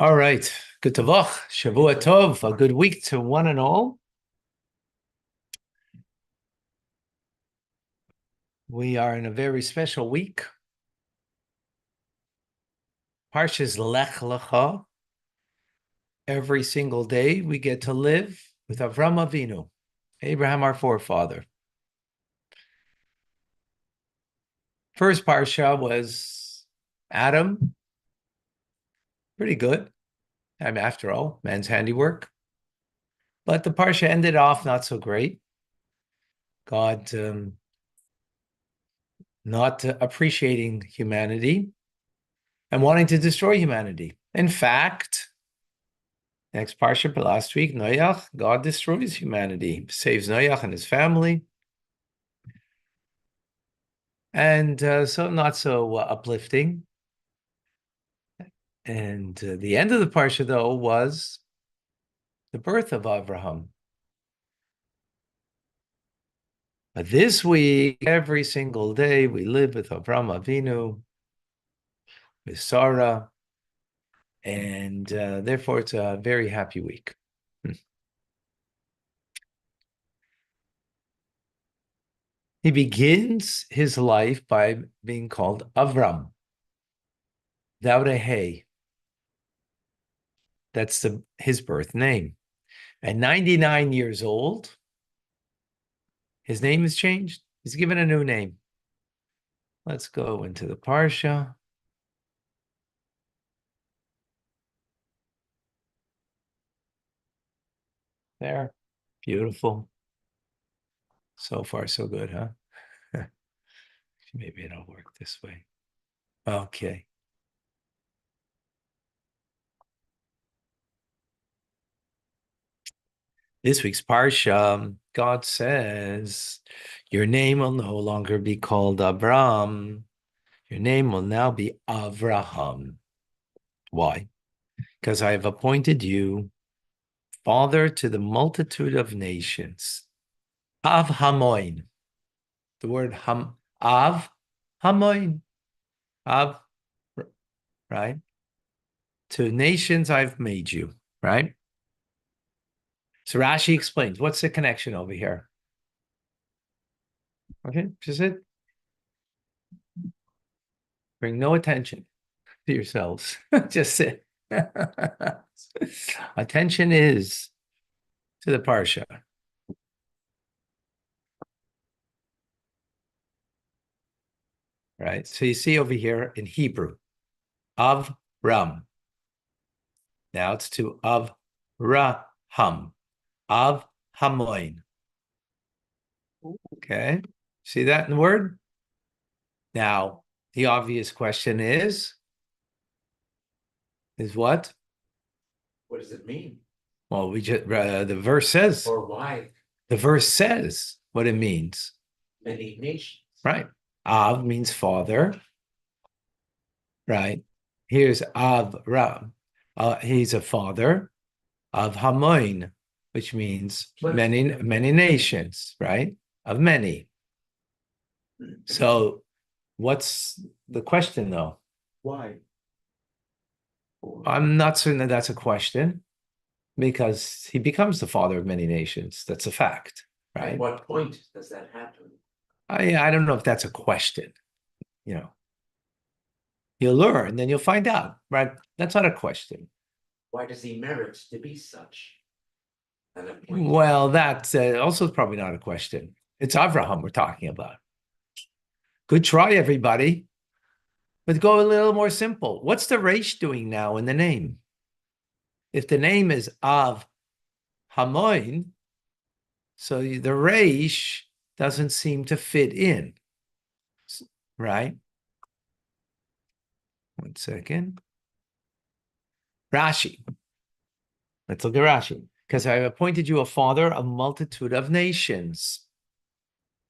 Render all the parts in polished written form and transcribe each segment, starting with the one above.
All right. Good Tavach, Shavua Tov, a good week to one and all. We are in a very special week. Parshas Lech Lecha. Every single day we get to live with Avram Avinu, Abraham, our forefather. First Parsha was Adam. Pretty good. I mean, after all, man's handiwork. But the Parsha ended off not so great. God not appreciating humanity and wanting to destroy humanity. In fact, next parsha, last week, Noach, God destroys humanity, saves Noach and his family. And so not so uplifting. And the end of the parsha, though, was the birth of Abraham. But this week, every single day, we live with Avram Avinu, with Sarah, and therefore it's a very happy week. He begins his life by being called Avram, without a hey. That's his birth name. At 99 years old, his name is changed. He's given a new name. Let's go into the Parsha. There. Beautiful. So far, so good, huh? Maybe it'll work this way. Okay. This week's Parsha, God says, your name will no longer be called Abram. Your name will now be Avraham. Why? Because I have appointed you father to the multitude of nations. Av Hamoin. The word Av Hamoin. Av, right? To nations I've made you, right? So Rashi explains, what's the connection over here? Okay, just it. Bring no attention to yourselves. Just sit. Attention is to the Parsha. Right? So you see over here in Hebrew, Avram. Now it's to Avraham. Av Hamoin. Okay. See that in the word? Now, the obvious question is what? What does it mean? Well, we just the verse says. Or why? The verse says what it means. Many nations. Right. Av means father. Right. Here's Avram. He's a father of Hamoin, which means many nations, right? Of many. So what's the question, though? Why? I'm not certain that that's a question, because he becomes the father of many nations. That's a fact, right? At what point does that happen? I don't know if that's a question. You'll learn, then you'll find out, right? That's not a question. Why does he merit to be such? Well, that's also probably not a question. It's Avraham we're talking about. Good try, everybody. But go a little more simple. What's the Reish doing now in the name? If the name is Av Hamoin, so the Reish doesn't seem to fit in, right? One second. Rashi. Let's look at Rashi. Because I have appointed you a father, a multitude of nations.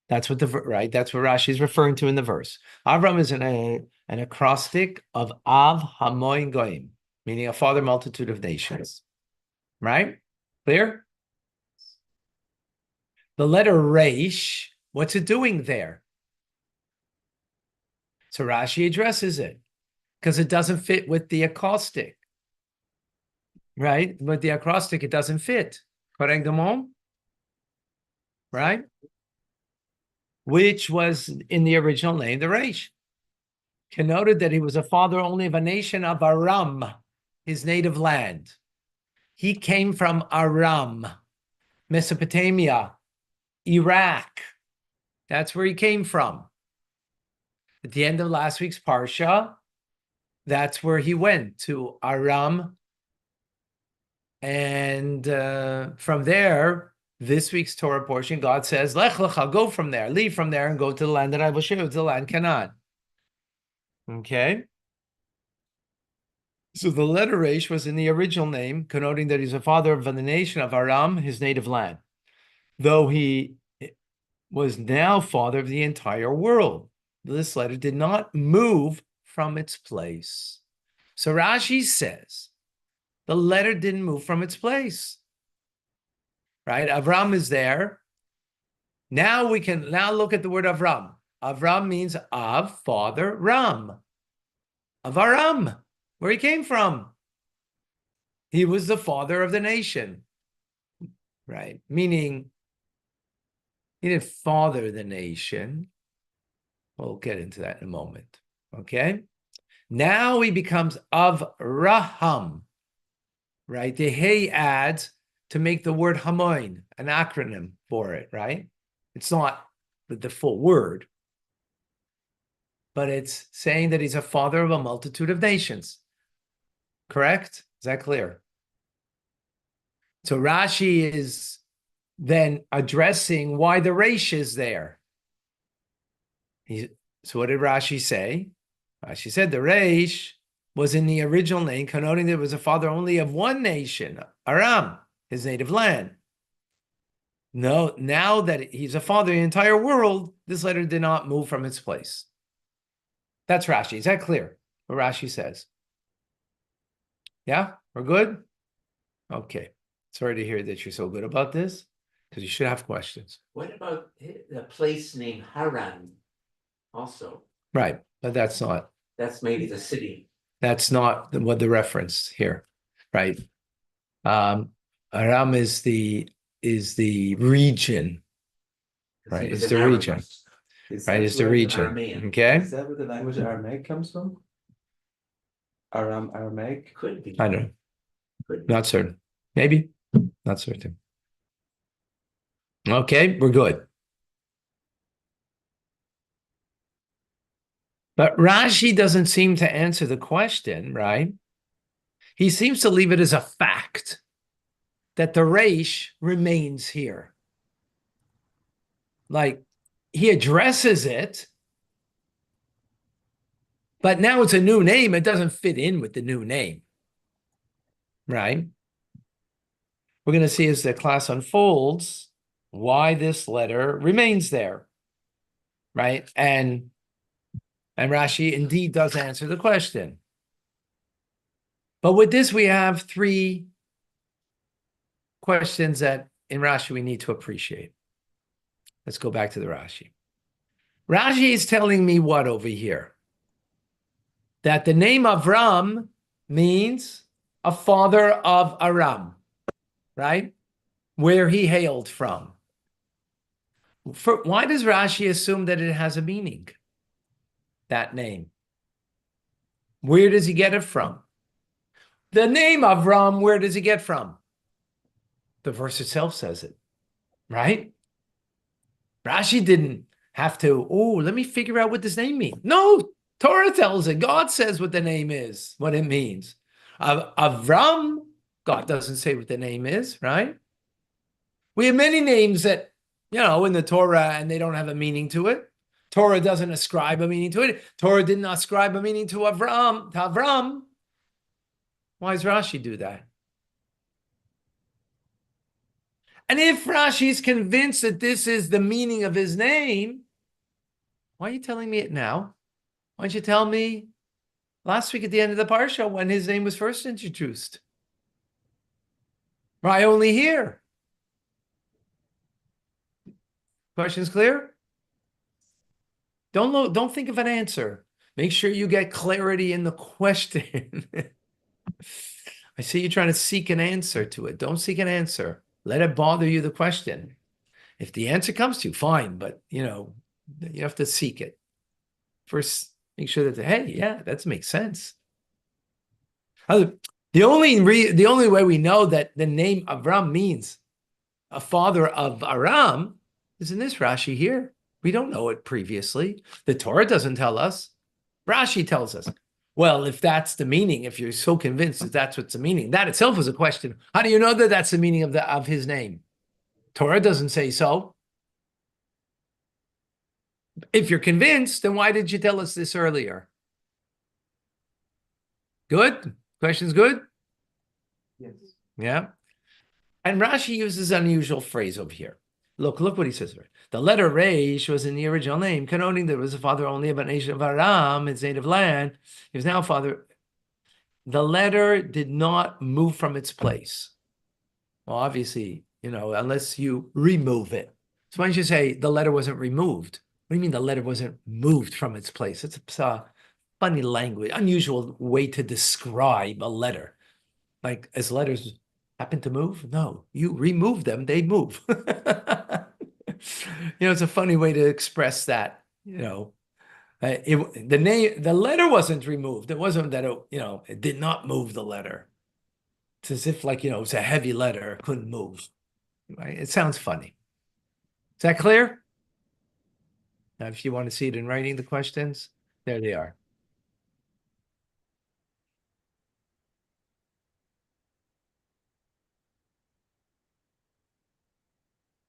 That's what that's what Rashi is referring to in the verse. Avram is an acrostic of Av Hamoin Goim, meaning a father, multitude of nations. Right? Clear? The letter Reish, what's it doing there? So Rashi addresses it because it doesn't fit with the acrostic. right? But the acrostic, it doesn't fit. Correctement? Right? Which was in the original name, the Reish. Connoted that he was a father only of a nation of Aram, his native land. He came from Aram, Mesopotamia, Iraq. That's where he came from. At the end of last week's Parsha, that's where he went, to Aram. And from there, this week's Torah portion, God says, Lech lecha, go from there, leave from there and go to the land that I will show you, to the land Canaan. Okay? So the letter Resh was in the original name, connoting that he's a father of the nation of Aram, his native land, though he was now father of the entire world. This letter did not move from its place. So Rashi says the letter didn't move from its place, right? Avram is there. Now we can look at the word Avram. Avram means of, father, Ram. Of Aram, where he came from. He was the father of the nation, right? Meaning he didn't father the nation. We'll get into that in a moment, okay? Now he becomes of Raham, right? The hey adds to make the word Hamoin, an acronym for it, right? It's not the full word, but it's saying that he's a father of a multitude of nations. Correct? Is that clear? So Rashi is then addressing why the Resh is there. So what did Rashi say? Rashi said the Resh was in the original name, connoting that it was a father only of one nation, Aram, his native land. No, now that he's a father of the entire world, this letter did not move from its place. That's Rashi. Is that clear? What Rashi says? Yeah, we're good? Okay. Sorry to hear that you're so good about this, because you should have questions. What about the place named Haran also? Right, but that's not maybe the city. That's not what the reference here, right? Aram is the region, right? It's the region, right? It's the region. Okay. Is that where the language Aramaic comes from? Aramaic? Could be. I don't know. Could be. Not certain. Maybe. Not certain. Okay, we're good. But Rashi doesn't seem to answer the question, right? He seems to leave it as a fact that the Resh remains here. Like, he addresses it, but now it's a new name. It doesn't fit in with the new name, right? We're going to see as the class unfolds why this letter remains there, right? And Rashi indeed does answer the question. But with this, we have three questions that in Rashi we need to appreciate. Let's go back to the Rashi. Rashi is telling me what over here? That the name Avram means a father of Aram, right? Where he hailed from. Why does Rashi assume that it has a meaning, that name? Where does he get it from? The name Avram, where does he get from? The verse itself says it, right? Rashi didn't have to, let me figure out what this name means. No, Torah tells it. God says what the name is, what it means. Avram, God doesn't say what the name is, right? We have many names that, in the Torah, and they don't have a meaning to it. Torah doesn't ascribe a meaning to it. Torah didn't ascribe a meaning to Avram. Why does Rashi do that? And if Rashi is convinced that this is the meaning of his name, why are you telling me it now? Why don't you tell me last week at the end of the Parsha when his name was first introduced? I only hear. Questions clear? Don't think of an answer. Make sure you get clarity in the question. I see you trying to seek an answer to it. Don't seek an answer. Let it bother you, the question. If the answer comes to you, fine, but you have to seek it. First, make sure that, hey, yeah, that makes sense. The only way we know that the name Avram means a father of Aram is in this Rashi here. We don't know it previously. The Torah doesn't tell us. Rashi tells us. Well, if that's the meaning, if you're so convinced that that's what's the meaning, that itself is a question. How do you know that that's the meaning of his name? Torah doesn't say so. If you're convinced, then why did you tell us this earlier? Good? Question's good? Yes. Yeah. And Rashi uses an unusual phrase over here. Look what he says here. The letter Reish was in the original name, connoting that it was a father only of a nation of Aram, his native land. He was now father. The letter did not move from its place. Well, obviously, unless you remove it. So why don't you say the letter wasn't removed? What do you mean the letter wasn't moved from its place? It's a funny language, unusual way to describe a letter. Like, as letters happen to move? No, you remove them, they move. It's a funny way to express that. The letter wasn't removed. It wasn't that it did not move the letter. It's as if it's a heavy letter, couldn't move. Right? It sounds funny. Is that clear? Now, if you want to see it in writing, the questions, there they are.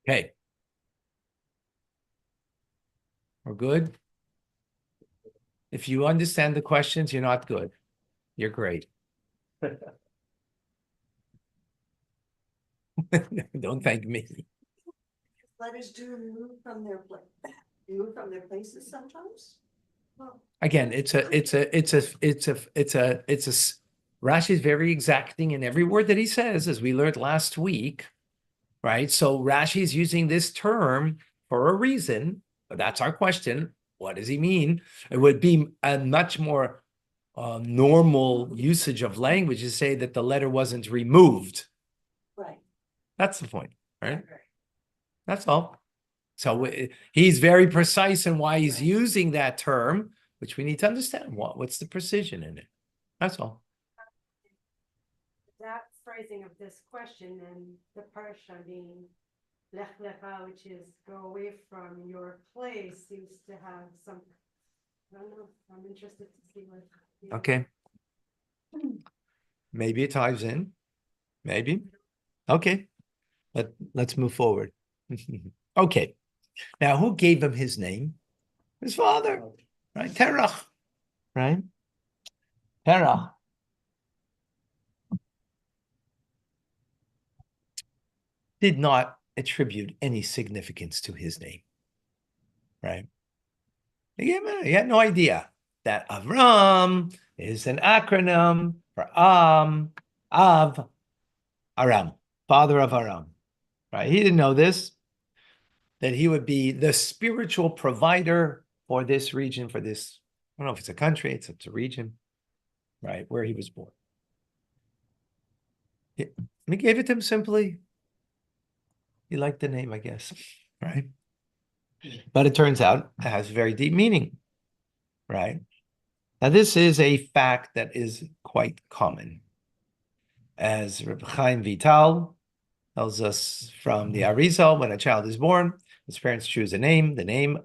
Okay. We're good. If you understand the questions, you're not good. You're great. Don't thank me. Letters do move from their places sometimes? Well, Again, Rashi is very exacting in every word that he says, as we learned last week, right? So Rashi is using this term for a reason, but that's our question. What does he mean? It would be a much more normal usage of language to say that the letter wasn't removed. right. That's the point, right? That's all. So he's very precise in why he's using that term, which we need to understand. What's the precision in it? That's all. That phrasing of this question and the parsha being lech lecha, which is go away from your place, seems to have some. I don't know. I'm interested to see what. Okay. Maybe it ties in. Maybe. Okay. Let's move forward. Okay. Now, who gave him his name? His father, right? Terach, right? Terach. Did not attribute any significance to his name, right? He had no idea that Avram is an acronym for Av, Aram, father of Aram, right? He didn't know this, that he would be the spiritual provider for this region, for this, I don't know if it's a country, it's a region, right, where he was born. He gave it to him simply. He liked the name, I guess, right? But it turns out it has very deep meaning, right? Now, this is a fact that is quite common. As Reb Chaim Vital tells us from the Arizal, when a child is born, his parents choose a name. The name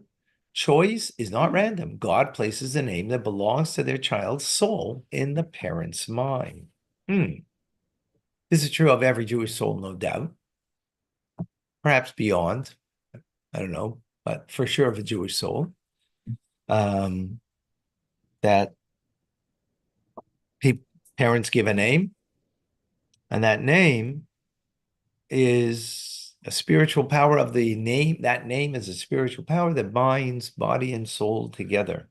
choice is not random. God places the name that belongs to their child's soul in the parent's mind. This is true of every Jewish soul, no doubt. Perhaps beyond, I don't know, but for sure of a Jewish soul. That parents give a name, and that name is a spiritual power of the name. That name is a spiritual power that binds body and soul together.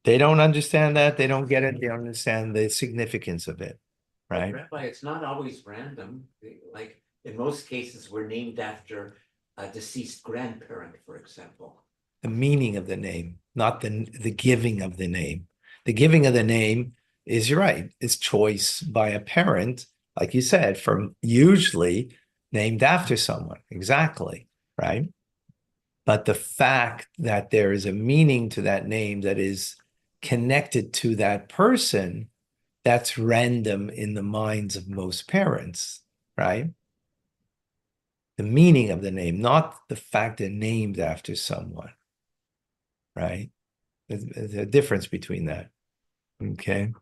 They don't understand that. They don't get it. They don't understand the significance of it, right? Rabbi, it's not always random. Like, in most cases, we're named after a deceased grandparent, for example. The meaning of the name, not the giving of the name. The giving of the name is you're right. It's choice by a parent, like you said, from usually named after someone. Exactly, right? But the fact that there is a meaning to that name that is connected to that person, that's random in the minds of most parents, right? The meaning of the name, not the fact they're named after someone, right? There's a difference between that. Okay.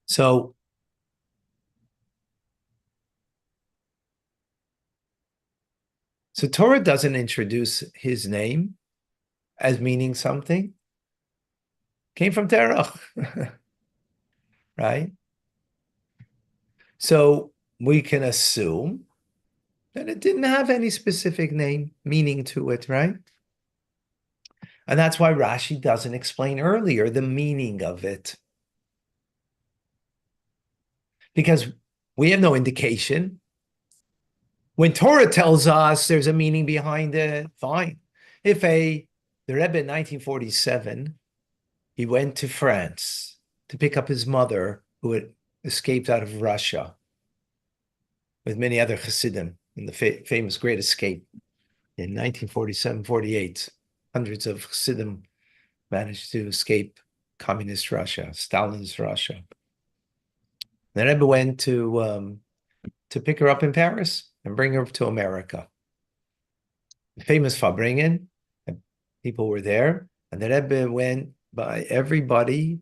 So Torah doesn't introduce his name as meaning something. Came from Terach, right? So we can assume that it didn't have any specific name meaning to it, right? And that's why Rashi doesn't explain earlier the meaning of it. Because we have no indication. When Torah tells us there's a meaning behind it, fine. The Rebbe in 1947, he went to France to pick up his mother who had escaped out of Russia with many other Hasidim in the famous Great Escape in 1947-48. Hundreds of Hasidim managed to escape communist Russia, Stalin's Russia. The Rebbe went to pick her up in Paris and bring her to America. The famous Fabringen, people were there, and the Rebbe went by everybody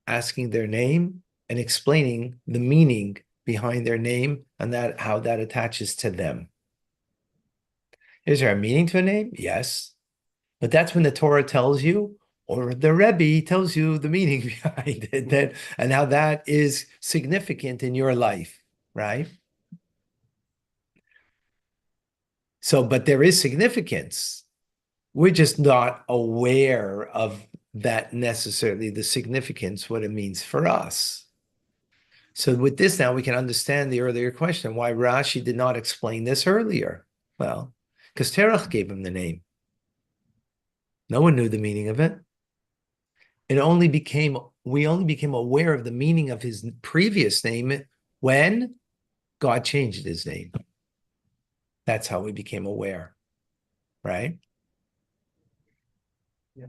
asking their name and explaining the meaning behind their name and that how that attaches to them. Is there a meaning to a name? Yes. But that's when the Torah tells you, or the Rebbe tells you the meaning behind it, and how that is significant in your life, right? So, but there is significance. We're just not aware of that necessarily, the significance, what it means for us. So with this now, we can understand the earlier question, why Rashi did not explain this earlier. Well, because Terach gave him the name. No one knew the meaning of it. We only became aware of the meaning of his previous name when God changed his name. That's how we became aware, right? Yeah.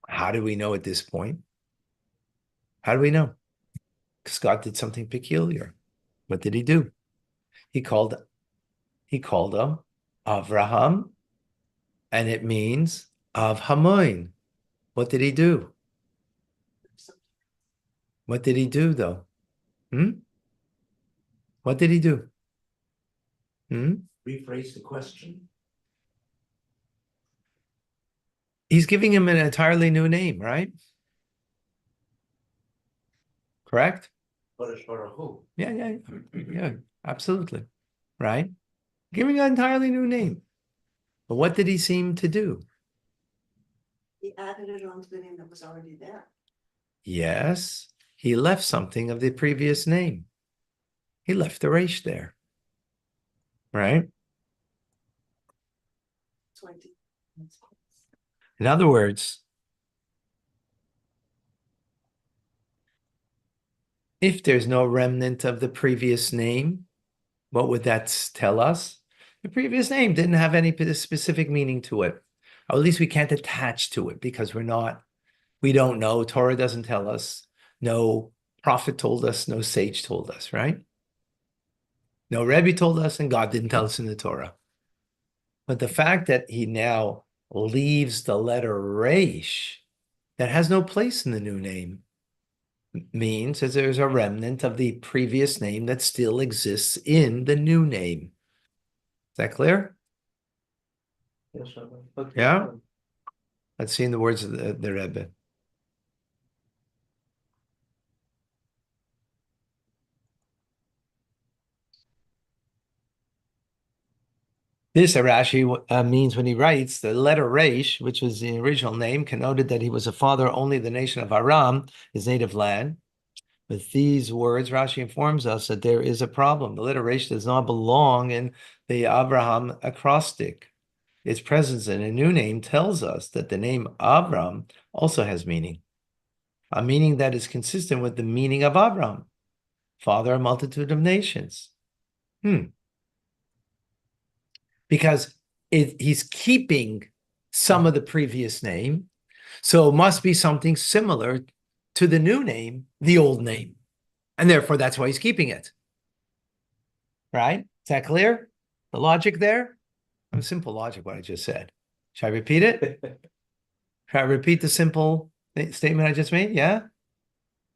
How do we know at this point? How do we know? Because God did something peculiar. What did he do? He called him Avraham, and it means of Hamoin. What did he do? What did he do, though? What did he do? Rephrase the question. He's giving him an entirely new name, right? Correct? But for who? Yeah, absolutely. Right? Giving an entirely new name. But what did he seem to do? He added it onto the name that was already there. Yes, he left something of the previous name. He left the resh there. Right? 20. In other words, if there's no remnant of the previous name, what would that tell us? The previous name didn't have any specific meaning to it. Or at least we can't attach to it because we don't know. Torah doesn't tell us. No prophet told us. No sage told us, right? No Rebbe told us, and God didn't tell us in the Torah. But the fact that he now leaves the letter Resh, that has no place in the new name, means that there's a remnant of the previous name that still exists in the new name. Is that clear? Yes, Rabbi. Okay. Yeah? Let's see in the words of the Rebbe. This Rashi means when he writes the letter Resh, which was the original name, connoted that he was a father only of the nation of Aram, his native land. With these words, Rashi informs us that there is a problem. The letter Resh does not belong in the Abraham acrostic. its presence in a new name tells us that the name Avram also has meaning, a meaning that is consistent with the meaning of Avram, father of a multitude of nations. Because he's keeping some of the previous name, so it must be something similar to the new name, the old name. And therefore, that's why he's keeping it. Right? Is that clear? The logic there? Simple logic, what I just said. Should I repeat it? Should I repeat the simple statement I just made? Yeah?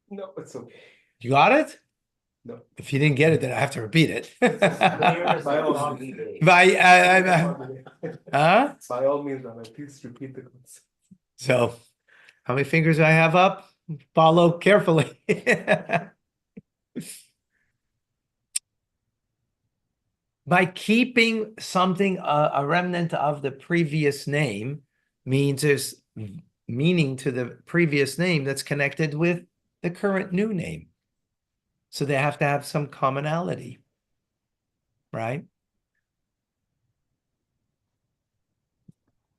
No, it's okay. You got it? No. If you didn't get it, then I have to repeat it. Clear as a By all doggy means. day. Huh? By all means, Rabbi, please repeat the concept. So, how many fingers do I have up? Follow carefully. By keeping something, a remnant of the previous name, means there's meaning to the previous name that's connected with the current new name. So they have to have some commonality, right?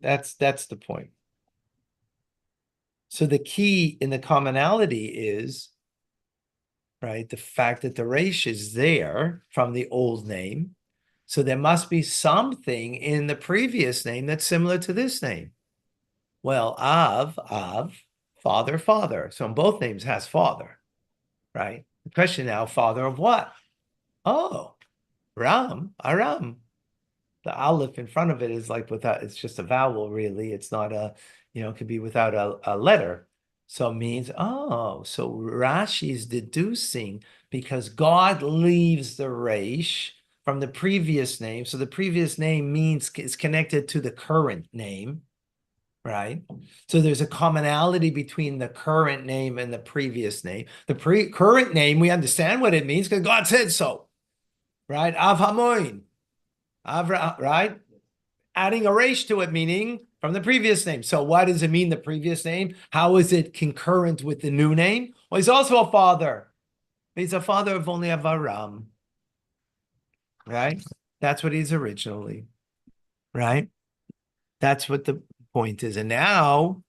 That's the point. So the key in the commonality is, right, the fact that the resh is there from the old name. So there must be something in the previous name that's similar to this name. Well, Av, father, father. So in both names has father, right? The question now, father of what? Oh, Ram, Aram. The aleph in front of it is like without, it's just a vowel, really. It's not a, it could be without a letter. So it means, oh, so Rashi is deducing because God leaves the resh from the previous name. So the previous name means it's connected to the current name, right? So there's a commonality between the current name and the previous name. The current name, we understand what it means because God said so, right? Av Hamoin, Avra, right? Adding a resh to it, meaning from the previous name. So what does it mean, the previous name? How is it concurrent with the new name? Well, he's also a father. He's a father of only Avaram, right? That's what he's originally, right? That's what the point is. And now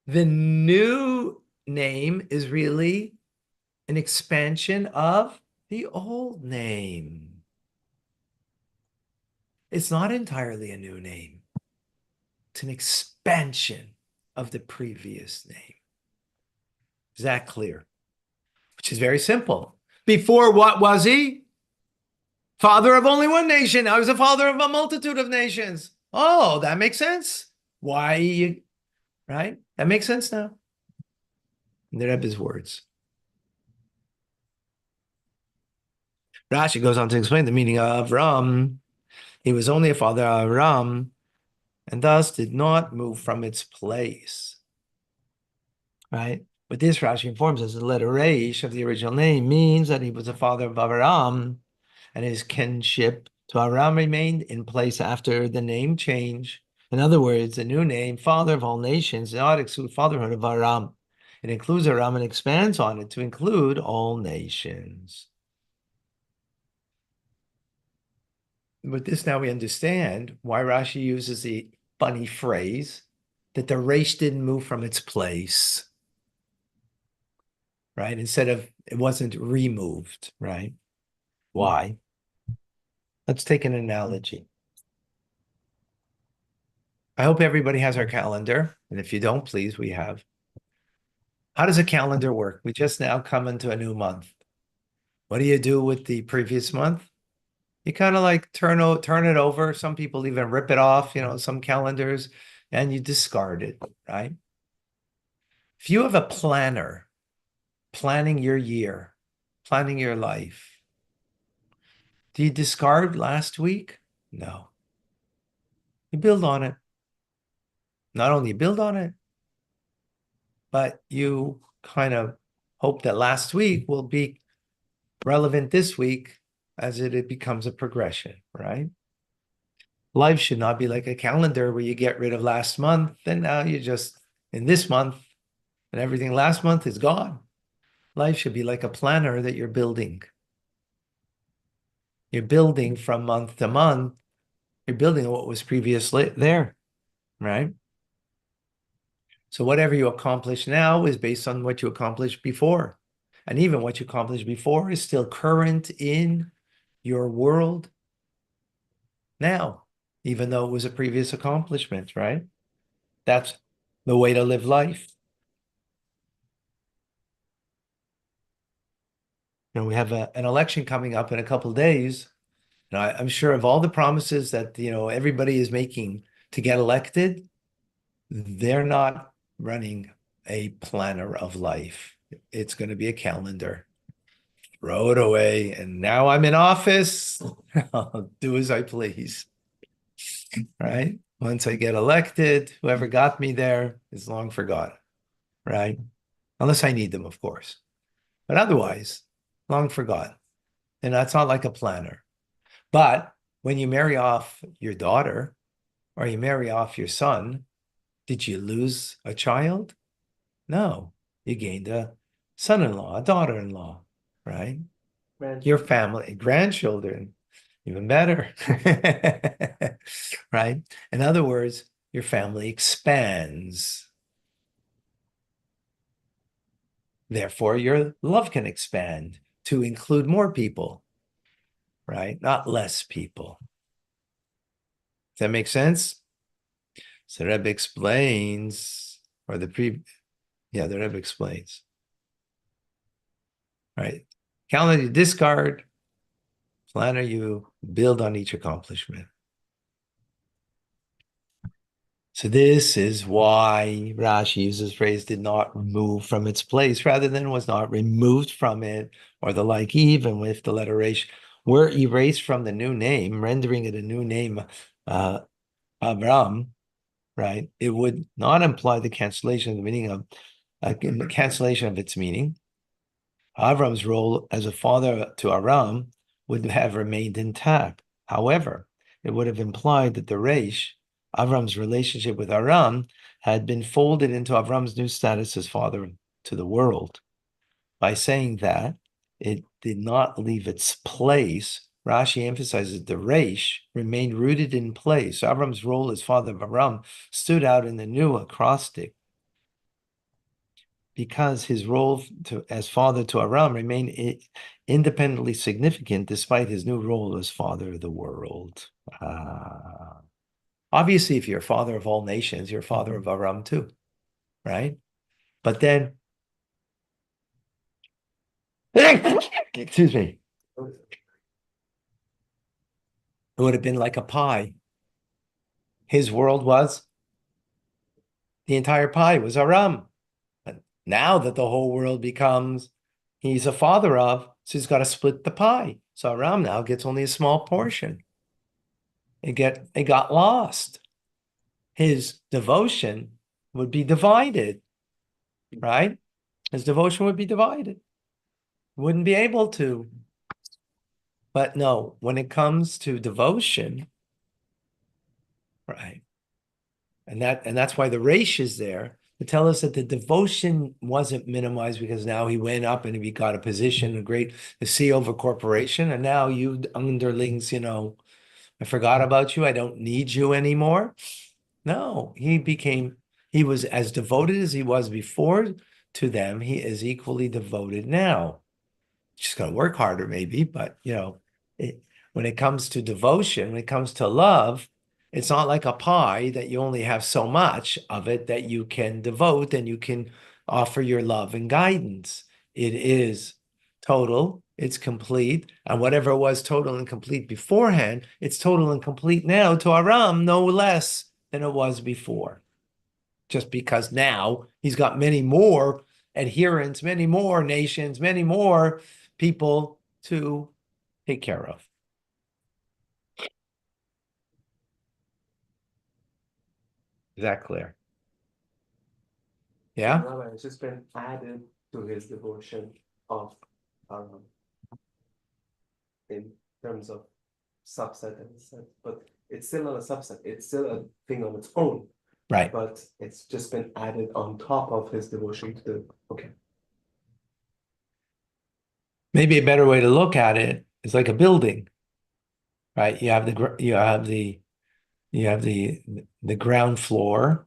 the new name is really an expansion of the old name. It's not entirely a new name. It's an expansion of the previous name. Is that clear? Which is very simple. Before, what was he? Father of only one nation. Now he's a father of a multitude of nations. Oh, that makes sense. Why, right? That makes sense now. And there have his words. Rashi goes on to explain the meaning of Ram. He was only a father of Ram, and thus did not move from its place. Right? But this Rashi informs us the letter Reish of the original name means that he was a father of Avraham, and his kinship to Avraham remained in place after the name change. In other words, the new name, father of all nations, does not exclude fatherhood of Avraham. It includes Avraham and expands on it to include all nations. With this, now we understand why Rashi uses the funny phrase that the resh didn't move from its place, right? Instead of, it wasn't removed, right? Why? Let's take an analogy. I hope everybody has our calendar. And if you don't, please, we have. How does a calendar work? We just now come into a new month. What do you do with the previous month? You kind of like turn it over. Some people even rip it off, some calendars, and you discard it, right? If you have a planner planning your year, planning your life, do you discard last week? No. You build on it. Not only you build on it, but you kind of hope that last week will be relevant this week as it becomes a progression, right? Life should not be like a calendar where you get rid of last month and now you just in this month and everything last month is gone. Life should be like a planner that you're building. You're building from month to month You're building on what was previously there, right? So whatever you accomplish now is based on what you accomplished before. And even what you accomplished before is still current in your world now, even though it was a previous accomplishment, right? That's the way to live life. We have an election coming up in a couple of days. And I'm sure of all the promises that, everybody is making to get elected, they're not running a planner of life. It's going to be a calendar. Throw it away. And now I'm in office. I'll do as I please. Right? Once I get elected, whoever got me there is long forgotten. Right? Unless I need them, of course. But otherwise, long forgotten. And that's not like a planner. But when you marry off your daughter or you marry off your son, did you lose a child? No, you gained a son-in-law, a daughter-in-law, right? Your family, grandchildren, even better, right? In other words, your family expands. Therefore, your love can expand to include more people, right? Not less people. Does that make sense? So Rebbe explains, or the Rebbe explains, right? Calendar you discard, planner you build on each accomplishment. So this is why Rashi uses the phrase did not remove from its place rather than was not removed from it, or the like, even with the letter Resh were erased from the new name, rendering it a new name, Avram, right? It would not imply the cancellation of the meaning of the cancellation of its meaning. Avram's role as a father to Aram would have remained intact. However, it would have implied that the Resh, Avram's relationship with Aram, had been folded into Avram's new status as father to the world. By saying that, it did not leave its place. Rashi emphasizes the Resh remained rooted in place. Avram's role as father of Aram stood out in the new acrostic because his role as father to Aram remained independently significant despite his new role as father of the world. Obviously, if you're father of all nations, you're father of Aram too, right? But then, excuse me, it would have been like a pie. His world was, the entire pie was Aram. But now that the whole world becomes, he's a father of, so he's got to split the pie. So Aram now gets only a small portion. It got lost. His devotion would be divided, right? His devotion would be divided. Wouldn't be able to. But no, when it comes to devotion, right? And that's why the Resh is there to tell us that the devotion wasn't minimized because now he went up and he got a position, a CEO of a corporation, and now you underlings, I forgot about you. I don't need you anymore. No, he was as devoted as he was before to them. He is equally devoted now. Just going to work harder, maybe, but when it comes to devotion, when it comes to love, it's not like a pie that you only have so much of it that you can devote and you can offer your love and guidance. It is total, it's complete, and whatever was total and complete beforehand, it's total and complete now to Aram, no less than it was before. Just because now he's got many more adherents, many more nations, many more people to take care of. Is that clear? Yeah? Rabbi, it's just been added to his devotion of in terms of subset and set, but it's still not a subset, it's still a thing on its own. Right. But it's just been added on top of his devotion to the okay. Maybe a better way to look at it is like a building, right? You have the You have the ground floor,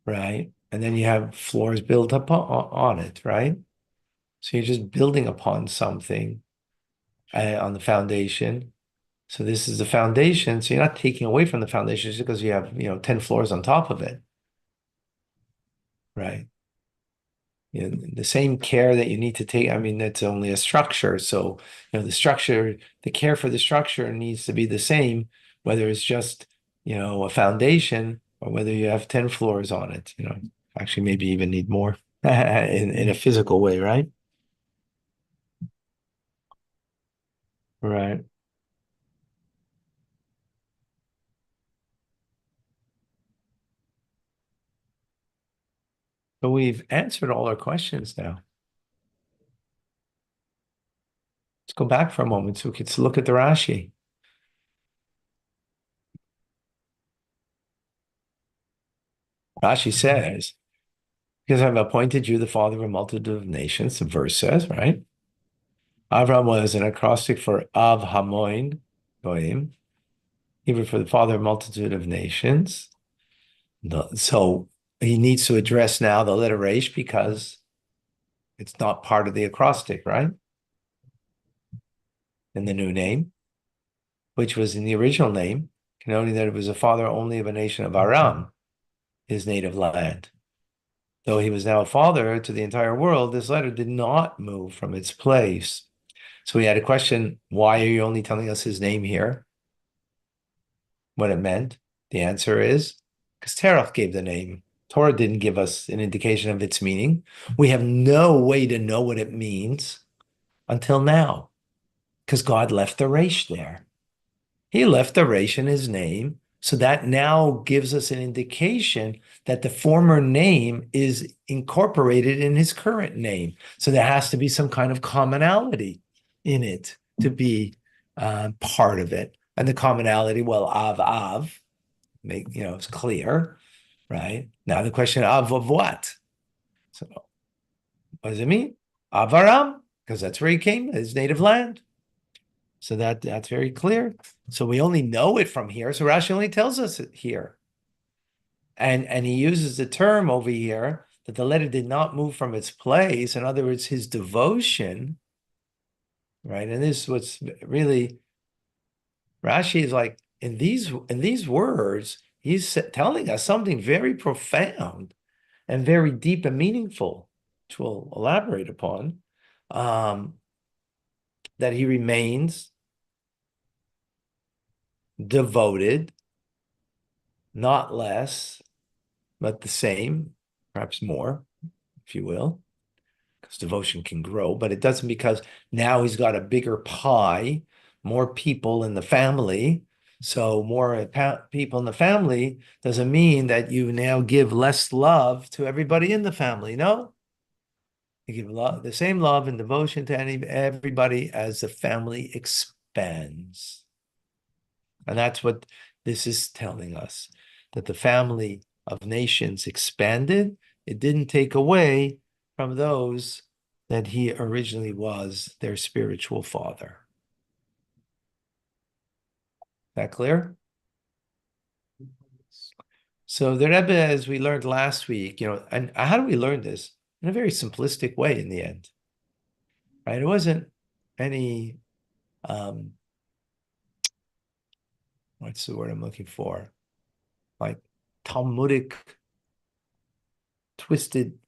right? And then you have floors built up on it, right? So you're just building upon something on the foundation. So this is the foundation. So you're not taking away from the foundation just because you have, 10 floors on top of it, right? The same care that you need to take. I mean, that's only a structure. So, the care for the structure needs to be the same, whether it's just, a foundation or whether you have 10 floors on it, actually maybe even need more in a physical way, right? Right. So we've answered all our questions now. Let's go back for a moment so we can look at the Rashi. Rashi says, because I've appointed you the father of a multitude of nations, the verse says, right? Avram was an acrostic for Av Hamoin, Goim, even for the father of a multitude of nations. So he needs to address now the letter Resh because it's not part of the acrostic, right? In the new name, which was in the original name, connoting that it was a father only of a nation of Aram, his native land. Though he was now a father to the entire world, this letter did not move from its place. So we had a question, why are you only telling us his name here? What it meant? The answer is because Terach gave the name. Torah didn't give us an indication of its meaning. We have no way to know what it means until now because God left the resh there. He left the resh in his name. So that now gives us an indication that the former name is incorporated in his current name. So there has to be some kind of commonality in it to be part of it. And the commonality, well, Av, it's clear, right? Now the question of what? So what does it mean? Avaram, because that's where he came, his native land. So that's very clear. So we only know it from here. So Rashi only tells us it here. And he uses the term over here that the letter did not move from its place. In other words, his devotion, right? And this is what's really Rashi is like in these words, he's telling us something very profound and very deep and meaningful, which we'll elaborate upon. That he remains devoted, not less, but the same, perhaps more, if you will, because devotion can grow, but it doesn't because now he's got a bigger pie, more people in the family. So more people in the family doesn't mean that you now give less love to everybody in the family. No, you give the same love and devotion to everybody as the family expands. And that's what this is telling us, that the family of nations expanded. It didn't take away from those that he originally was their spiritual father. That clear? So the Rebbe, as we learned last week, and how do we learn this? In a very simplistic way in the end, right? It wasn't any, what's the word I'm looking for? Like Talmudic, twisted,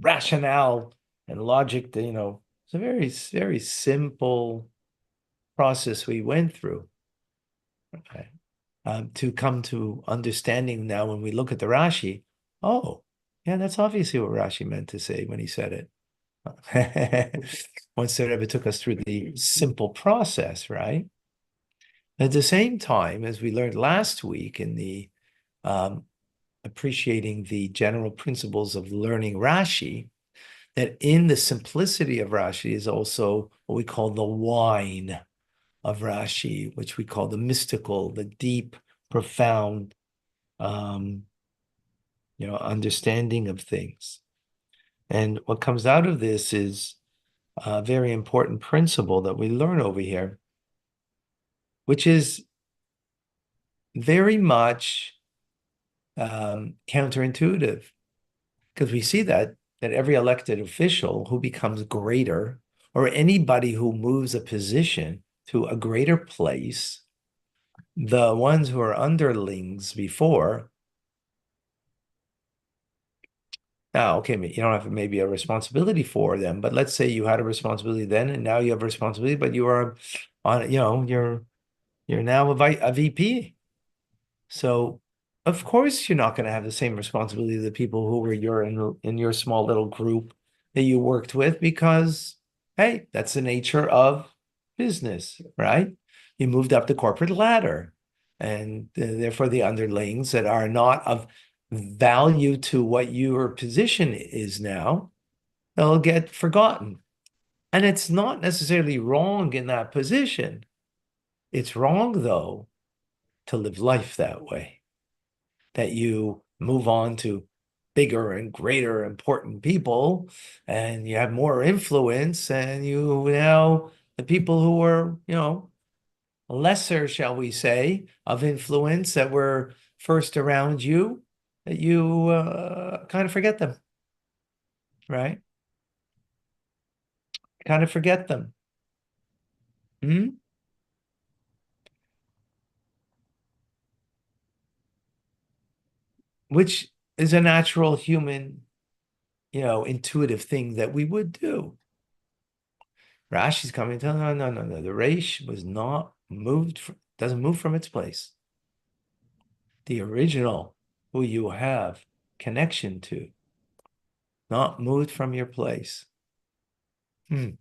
rationale and logic that, it's a very, very simple process we went through. Okay. To come to understanding now when we look at the Rashi, oh, yeah, that's obviously what Rashi meant to say when he said it. Once the Rebbe took us through the simple process, right? At the same time, as we learned last week in the appreciating the general principles of learning Rashi, that in the simplicity of Rashi is also what we call the wine of Rashi, which we call the mystical, the deep, profound, understanding of things. And what comes out of this is a very important principle that we learn over here, which is very much counterintuitive, because we see that every elected official who becomes greater, or anybody who moves a position to a greater place, the ones who are underlings before, now, okay, you don't have maybe a responsibility for them, but let's say you had a responsibility then, and now you have a responsibility, but you are on, you're now a VP. So of course you're not going to have the same responsibility of the people who were in your small little group that you worked with, because hey, that's the nature of business, right? You moved up the corporate ladder, and therefore the underlings that are not of value to what your position is now, they'll get forgotten. And it's not necessarily wrong in that position. It's wrong, though, to live life that way, that you move on to bigger and greater important people, and you have more influence, and you now, the people who were, lesser, shall we say, of influence that were first around you, that you kind of forget them, right? Kind of forget them. Hmm? Which is a natural human, intuitive thing that we would do. Rashi's coming to, no. The Reish was not moved, doesn't move from its place. The original, who you have connection to, not moved from your place. It's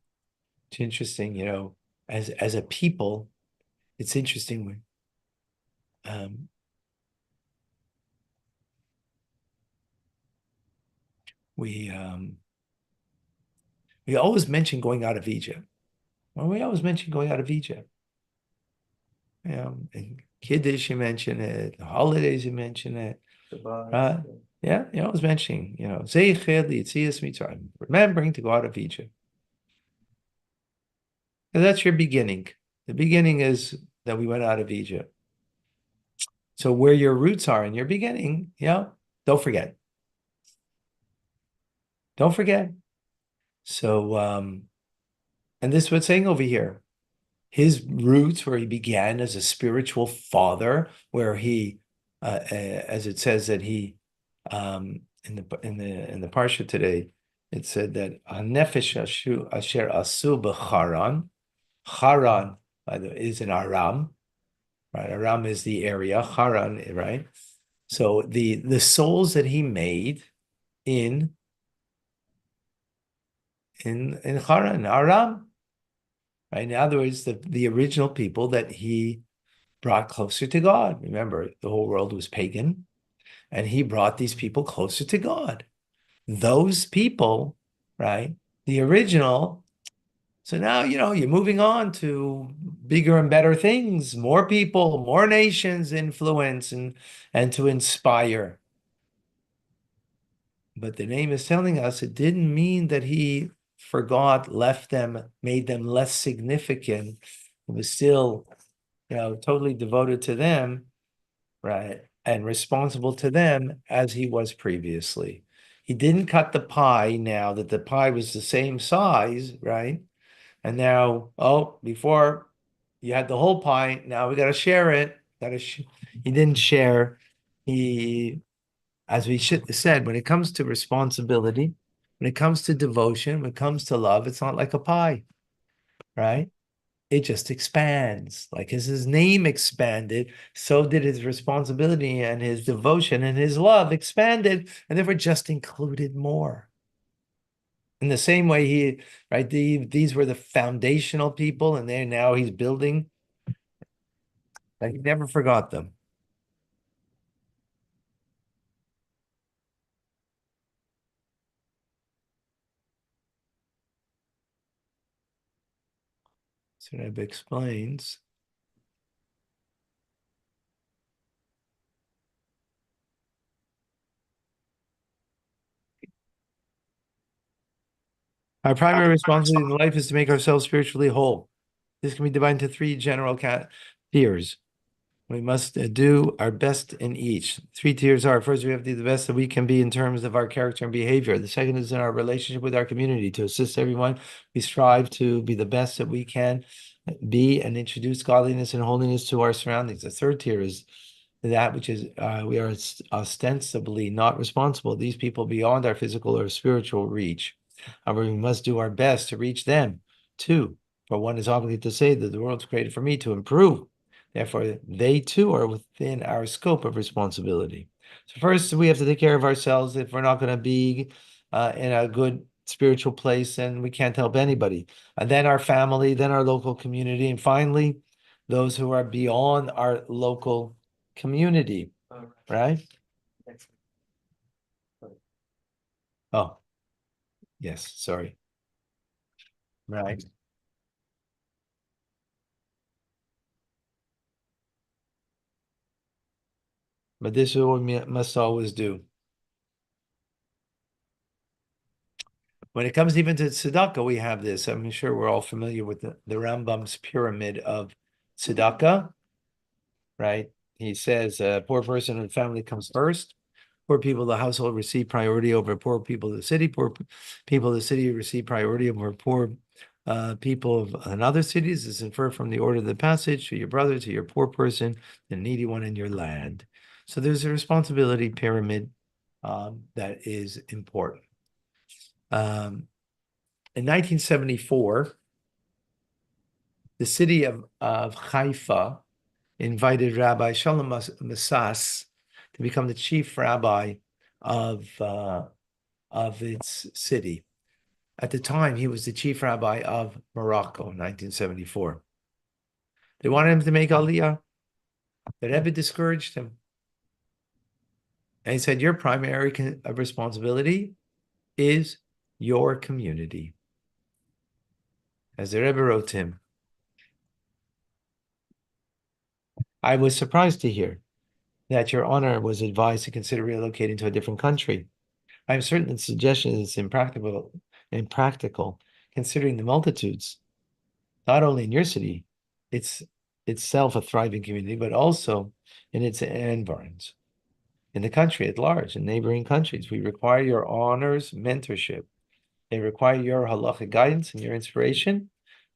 interesting, as a people, it's interesting when we always mention going out of Egypt. Well, we always mention going out of Egypt. In Kiddush, you mention it, the holidays, you mention it. Shabbat, Yeah, I was mentioning, Zeicher Yitzias Mitzrayim, remembering to go out of Egypt. And that's your beginning. The beginning is that we went out of Egypt. So where your roots are in your beginning, don't forget. Don't forget. So, and this is what's saying over here. His roots, where he began as a spiritual father, where he, as it says that he, in the parsha today, it said that nefesh asher asu b'charan. Haran, by the way, is in Aram, right? Aram is the area. Haran, right? So the souls that he made in Haran, Aram, right? In other words, the original people that he brought closer to God. Remember, the whole world was pagan, and he brought these people closer to God. Those people, right? The original. So now, you're moving on to bigger and better things, more people, more nations influence and to inspire. But the name is telling us it didn't mean that he forgot, left them, made them less significant. He was still, totally devoted to them, right? And responsible to them as he was previously. He didn't cut the pie now that the pie was the same size, right? And now, before you had the whole pie, now we got to share it. He didn't share. He, as we should said, when it comes to responsibility, when it comes to devotion, when it comes to love, it's not like a pie, right? It just expands. Like as his name expanded, so did his responsibility and his devotion and his love expanded, and therefore just included more. In the same way, right, these were the foundational people, and now he's building. Like he never forgot them. So Rebbe explains. Our primary responsibility in life is to make ourselves spiritually whole. This can be divided into three general tiers. We must do our best in each. 3 tiers are, first, we have to do the best that we can be in terms of our character and behavior. The second is in our relationship with our community to assist everyone. We strive to be the best that we can be and introduce godliness and holiness to our surroundings. The third tier is that which is we are ostensibly not responsible. These people beyond our physical or spiritual reach. However, we must do our best to reach them too. For one is obligated to say that the world was created for me to improve. Therefore, they too are within our scope of responsibility. So first, we have to take care of ourselves. If we're not going to be in a good spiritual place, then we can't help anybody. And then our family, then our local community, and finally, those who are beyond our local community, right? Next. Oh, yes, sorry. Right. But this is what we must always do. When it comes even to tzedakah, we have this. I'm sure we're all familiar with the Rambam's pyramid of tzedakah, right? He says a poor person and family comes first. Poor people of the household receive priority over poor people of the city. Poor people of the city receive priority over poor people of another cities. This is inferred from the order of the passage to your brother, to your poor person, the needy one in your land. So there's a responsibility pyramid that is important. In 1974, the city of Haifa invited Rabbi Shalom Massas to become the chief rabbi of its city. At the time, he was the chief rabbi of Morocco in 1974. They wanted him to make Aliyah. The Rebbe discouraged him. And he said, your primary responsibility is your community. As the Rebbe wrote to him, I was surprised to hear that your honor was advised to consider relocating to a different country. I am certain that the suggestion is impractical, considering the multitudes, not only in your city, it's itself a thriving community, but also in its environs, in the country at large, in neighboring countries. We require your honors, mentorship. They require your halachic guidance and your inspiration,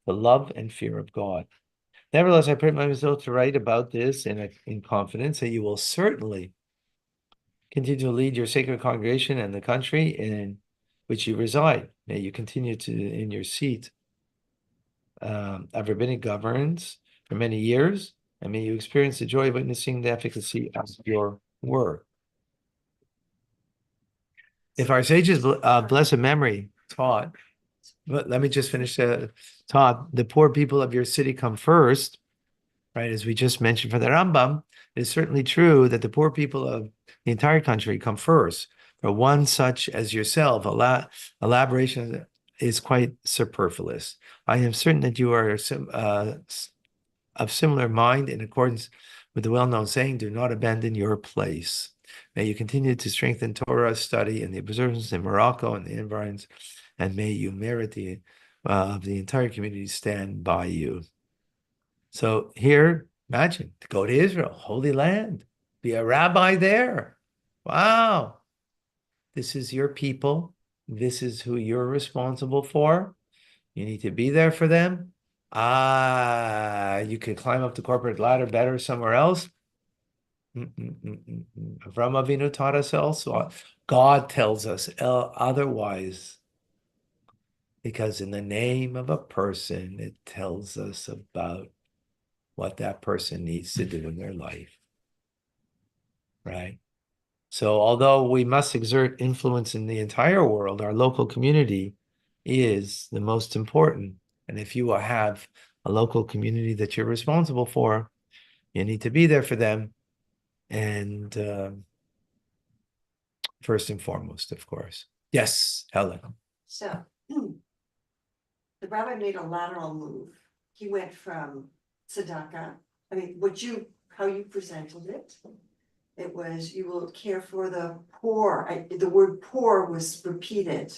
the love and fear of God. Nevertheless, I permit myself to write about this in confidence that you will certainly continue to lead your sacred congregation and the country in which you reside. May you continue to in your seat of rabbinic governance for many years, and may you experience the joy of witnessing the efficacy of your work. If our sages blessed memory taught, let me just finish taught, the poor people of your city come first, right? As we just mentioned for the Rambam, it is certainly true that the poor people of the entire country come first. For one such as yourself, elaboration is quite superfluous. I am certain that you are of similar mind in accordance with the well-known saying, do not abandon your place. May you continue to strengthen Torah study and the observance in Morocco and the environs, and may you merit the entire community stand by you. So here, imagine, to go to Israel, Holy Land, be a rabbi there. Wow. This is your people. This is who you're responsible for. You need to be there for them. You can climb up the corporate ladder better somewhere else. Avram Avinu taught us also. God tells us otherwise. Because in the name of a person, it tells us about what that person needs to do in their life. Right? So although we must exert influence in the entire world, our local community is the most important. And if you have a local community that you're responsible for, you need to be there for them. And first and foremost, of course. Yes, Helen. So the rabbi made a lateral move. He went from tzedakah, I mean, how you presented it. It was, you will care for the poor. The word poor was repeated.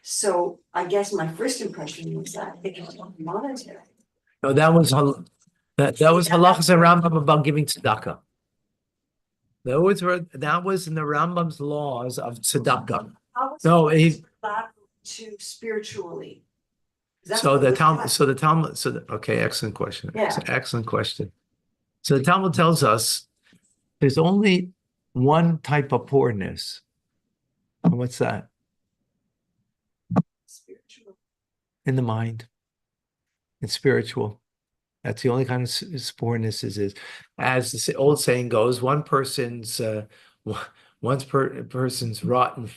So I guess my first impression was that it was monetary. No, that was That was halachas and Rambam about giving tzedakah. That was in the Rambam's laws of tzedakah. How was No, it he's allowed to spiritually? That's so what the was Talmud. taught. So the Talmud. Okay, excellent question. Yeah. Excellent question. So the Talmud tells us there's only one type of poorness. And what's that? Spiritual. In the mind. It's spiritual. That's the only kind of poorness is. As the old saying goes, one person's person's rotten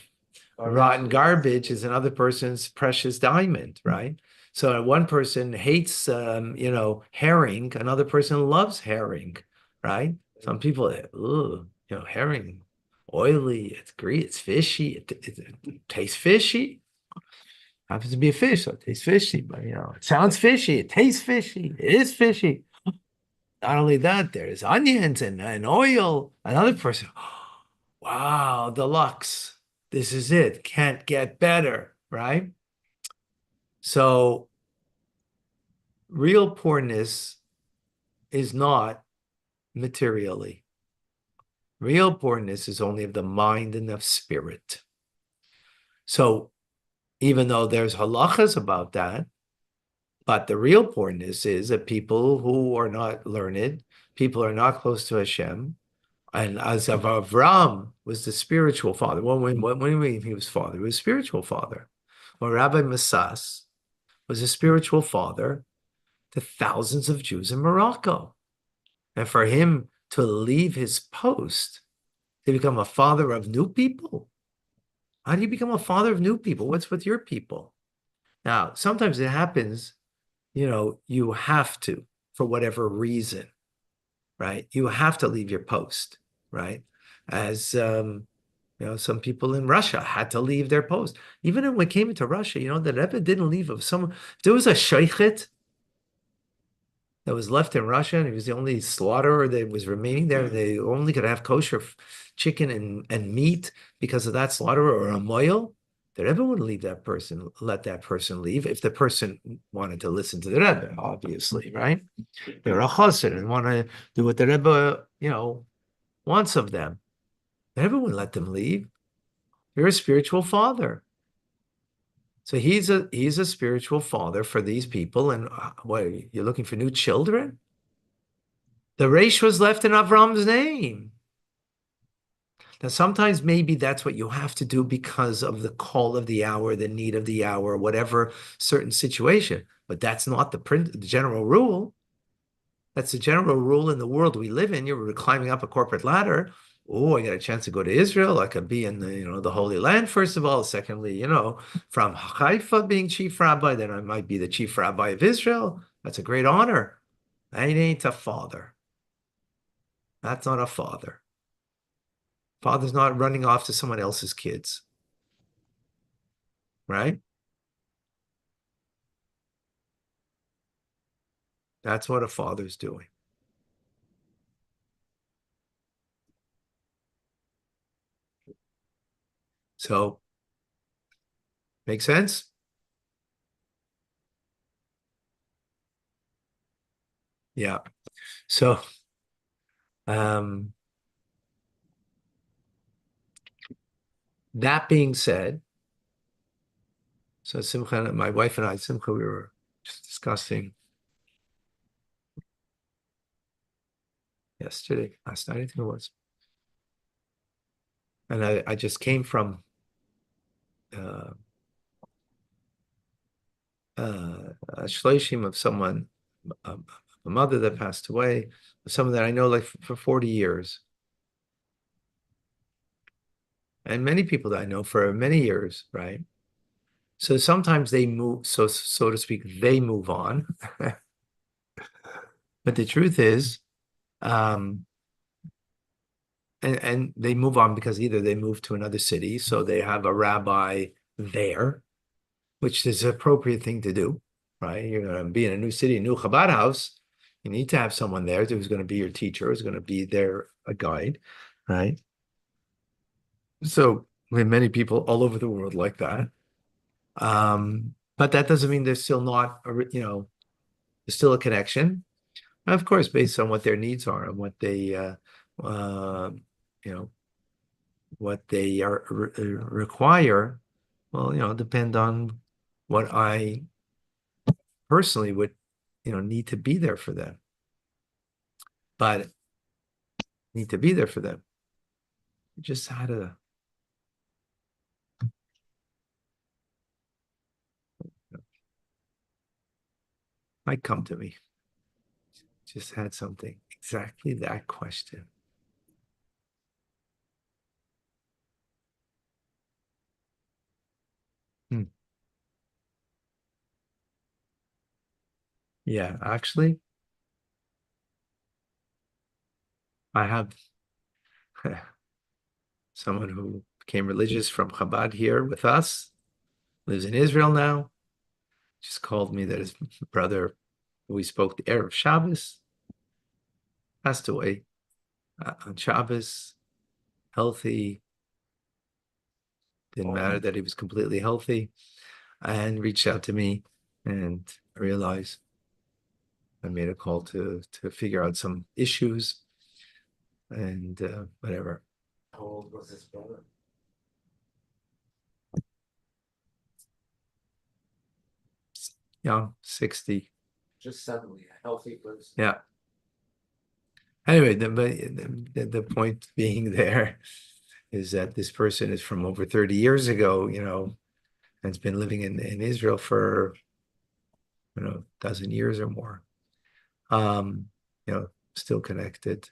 garbage is another person's precious diamond, right? So one person hates herring, another person loves herring, right? Some people, herring, oily, it's great, it's fishy, it tastes fishy. Happens to be a fish, so it tastes fishy, but it sounds fishy, it tastes fishy, it is fishy. Not only that, there's onions and oil. Another person, wow, deluxe. This is it. Can't get better, right? So real poorness is not materially. Real poorness is only of the mind and of spirit. So even though there's halachas about that, but the real poorness is that people who are not learned, people are not close to Hashem, and as of Avram was the spiritual father. When he was father, he was spiritual father. Well, Rabbi Massas was a spiritual father to thousands of Jews in Morocco. And for him to leave his post to become a father of new people, how do you become a father of new people? What's with your people? Now, sometimes it happens, you have to, for whatever reason, right? You have to leave your post, right? As some people in Russia had to leave their post. Even when it came into Russia, the Rebbe didn't leave. If there was a sheikhet that was left in Russia, and he was the only slaughterer that was remaining there, and they only could have kosher chicken and meat because of that slaughterer, or a moil, the Rebbe wouldn't let that person leave if the person wanted to listen to the Rebbe, obviously, right? They're a chassid and want to do what the Rebbe, wants of them. The Rebbe wouldn't let them leave. You're a spiritual father. So he's a spiritual father for these people. And what, you're looking for new children? The Reish was left in Avram's name. Now, sometimes maybe that's what you have to do because of the call of the hour, the need of the hour, whatever certain situation. But that's not the general rule. That's the general rule in the world we live in. You're climbing up a corporate ladder. Oh, I got a chance to go to Israel. I could be in the Holy Land, first of all. Secondly, from Haifa being chief rabbi, then I might be the chief rabbi of Israel. That's a great honor. That ain't a father. That's not a father. Father's not running off to someone else's kids. Right? That's what a father's doing. So, make sense? Yeah. So, that being said, so Simcha, my wife and I, Simcha, we were just discussing last night, I think it was. And I just came from a shloshim of someone, a mother that passed away, someone that I know like for 40 years. And many people that I know for many years, right? So sometimes they move, so to speak, they move on. But the truth is, and they move on because either they move to another city, so they have a rabbi there, which is an appropriate thing to do, right? You're going to be in a new city, a new Chabad house. You need to have someone there who's going to be your teacher, who's going to be there, a guide, right? So we have many people all over the world like that. But that doesn't mean there's still not, there's still a connection. Of course, based on what their needs are and what they, you know, what they are require. Well, depend on what I personally would, need to be there for them. But need to be there for them. Just how to might come to me. Just had something exactly that question. Yeah, actually, I have someone who became religious from Chabad here with us, lives in Israel now. Just called me that his brother, who we spoke the Erev Shabbos, passed away on Shabbos, healthy. Didn't matter that he was completely healthy, and reached out to me, and I realized I made a call to figure out some issues and whatever. How old was his brother? Young, 60. Just suddenly a healthy person. Yeah. Anyway, the point being there is that this person is from over 30 years ago, and has been living in Israel for, a dozen years or more. Still connected.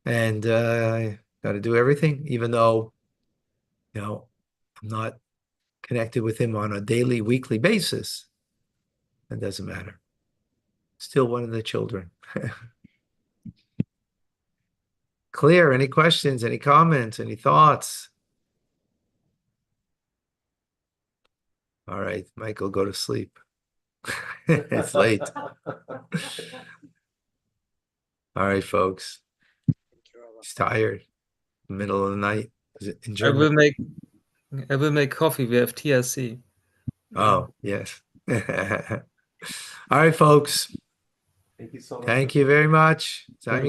And got to do everything, even though, I'm not connected with him on a daily, weekly basis. It doesn't matter. Still one of the children. Clear? Any questions? Any comments? Any thoughts? All right, Michael, go to sleep. It's late. All right, folks. He's tired. Middle of the night. Is it in I will German? make coffee. We have TLC. Oh, yes. All right, folks. Thank you so much. Thank you very much. Time